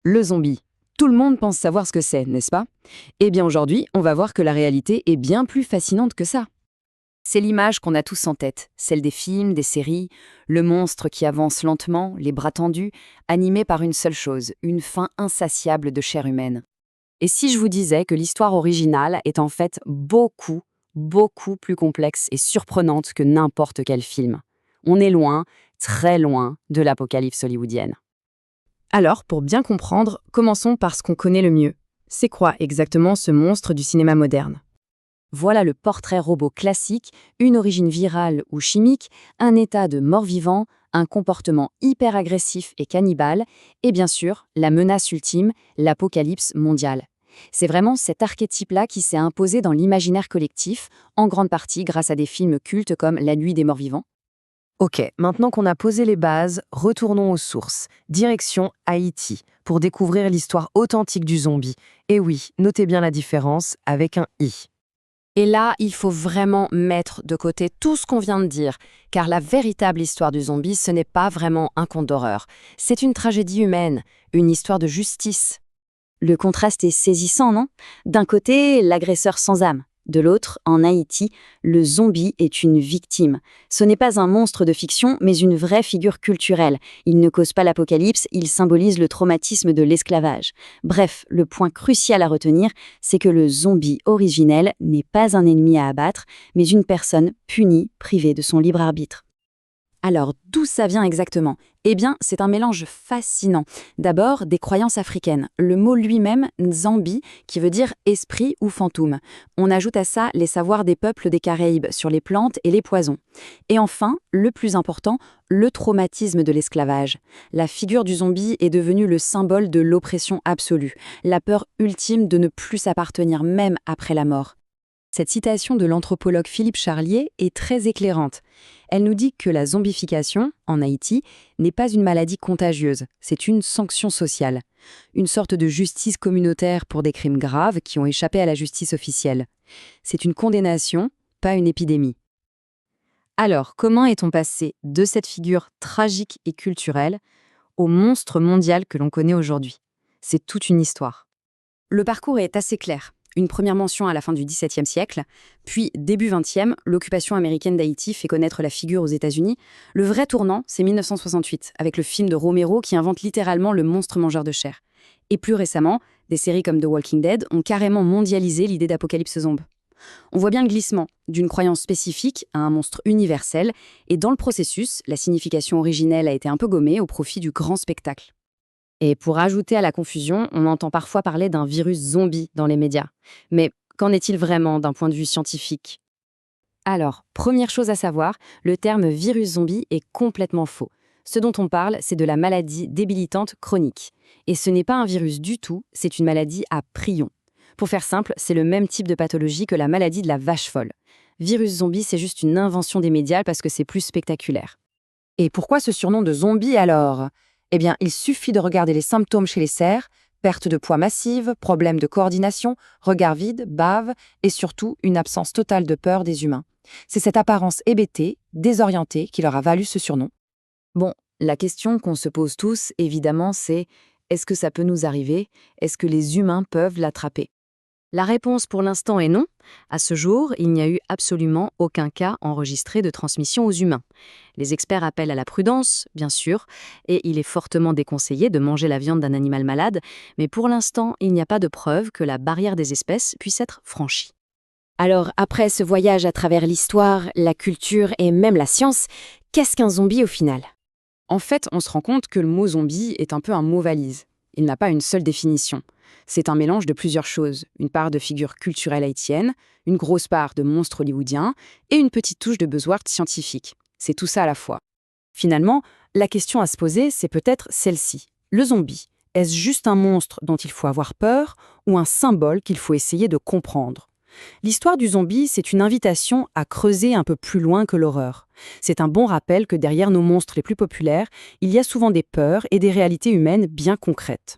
Le zombie. Tout le monde pense savoir ce que c'est, n'est-ce pas? Eh bien aujourd'hui, on va voir que la réalité est bien plus fascinante que ça. C'est l'image qu'on a tous en tête, celle des films, des séries, le monstre qui avance lentement, les bras tendus, animé par une seule chose, une faim insatiable de chair humaine. Et si je vous disais que l'histoire originale est en fait beaucoup, beaucoup plus complexe et surprenante que n'importe quel film? On est loin, très loin, de l'apocalypse hollywoodienne. Alors, pour bien comprendre, commençons par ce qu'on connaît le mieux. C'est quoi exactement ce monstre du cinéma moderne? Voilà le portrait robot classique, une origine virale ou chimique, un état de mort-vivant, un comportement hyper agressif et cannibale, et bien sûr, la menace ultime, l'apocalypse mondiale. C'est vraiment cet archétype-là qui s'est imposé dans l'imaginaire collectif, en grande partie grâce à des films cultes comme La Nuit des Morts-Vivants. Ok, maintenant qu'on a posé les bases, retournons aux sources. Direction Haïti, pour découvrir l'histoire authentique du zombie. Et oui, notez bien la différence avec un I. Et là, il faut vraiment mettre de côté tout ce qu'on vient de dire, car la véritable histoire du zombie, ce n'est pas vraiment un conte d'horreur. C'est une tragédie humaine, une histoire de justice. Le contraste est saisissant, non? D'un côté, l'agresseur sans âme. De l'autre, en Haïti, le zombie est une victime. Ce n'est pas un monstre de fiction, mais une vraie figure culturelle. Il ne cause pas l'apocalypse, il symbolise le traumatisme de l'esclavage. Bref, le point crucial à retenir, c'est que le zombie originel n'est pas un ennemi à abattre, mais une personne punie, privée de son libre arbitre. Alors, d'où ça vient exactement? Eh bien, c'est un mélange fascinant. D'abord, des croyances africaines. Le mot lui-même, Nzambi, qui veut dire esprit ou fantôme. On ajoute à ça les savoirs des peuples des Caraïbes sur les plantes et les poisons. Et enfin, le plus important, le traumatisme de l'esclavage. La figure du zombie est devenue le symbole de l'oppression absolue, la peur ultime de ne plus s'appartenir même après la mort. Cette citation de l'anthropologue Philippe Charlier est très éclairante. Elle nous dit que la zombification, en Haïti, n'est pas une maladie contagieuse, c'est une sanction sociale. Une sorte de justice communautaire pour des crimes graves qui ont échappé à la justice officielle. C'est une condamnation, pas une épidémie. Alors, comment est-on passé de cette figure tragique et culturelle au monstre mondial que l'on connaît aujourd'hui? C'est toute une histoire. Le parcours est assez clair. Une première mention à la fin du XVIIe siècle, puis début XXe, l'occupation américaine d'Haïti fait connaître la figure aux États-Unis. Le vrai tournant, c'est 1968, avec le film de Romero qui invente littéralement le monstre mangeur de chair. Et plus récemment, des séries comme The Walking Dead ont carrément mondialisé l'idée d'apocalypse zombie. On voit bien le glissement d'une croyance spécifique à un monstre universel, et dans le processus, la signification originelle a été un peu gommée au profit du grand spectacle. Et pour ajouter à la confusion, on entend parfois parler d'un virus zombie dans les médias. Mais qu'en est-il vraiment d'un point de vue scientifique? Alors, première chose à savoir, le terme virus zombie est complètement faux. Ce dont on parle, c'est de la maladie débilitante chronique. Et ce n'est pas un virus du tout, c'est une maladie à prions. Pour faire simple, c'est le même type de pathologie que la maladie de la vache folle. Virus zombie, c'est juste une invention des médias parce que c'est plus spectaculaire. Et pourquoi ce surnom de zombie alors? Eh bien, il suffit de regarder les symptômes chez les cerfs, perte de poids massive, problème de coordination, regard vide, bave et surtout une absence totale de peur des humains. C'est cette apparence hébétée, désorientée qui leur a valu ce surnom. Bon, la question qu'on se pose tous, évidemment, c'est est-ce que ça peut nous arriver? Est-ce que les humains peuvent l'attraper? La réponse pour l'instant est non. À ce jour, il n'y a eu absolument aucun cas enregistré de transmission aux humains. Les experts appellent à la prudence, bien sûr, et il est fortement déconseillé de manger la viande d'un animal malade, mais pour l'instant, il n'y a pas de preuve que la barrière des espèces puisse être franchie. Alors, après ce voyage à travers l'histoire, la culture et même la science, qu'est-ce qu'un zombie au final? En fait, on se rend compte que le mot zombie est un peu un mot valise. Il n'a pas une seule définition. C'est un mélange de plusieurs choses, une part de figure culturelle haïtienne, une grosse part de monstre hollywoodien et une petite touche de buzzword scientifique. C'est tout ça à la fois. Finalement, la question à se poser, c'est peut-être celle-ci. Le zombie, est-ce juste un monstre dont il faut avoir peur ou un symbole qu'il faut essayer de comprendre? L'histoire du zombie, c'est une invitation à creuser un peu plus loin que l'horreur. C'est un bon rappel que derrière nos monstres les plus populaires, il y a souvent des peurs et des réalités humaines bien concrètes.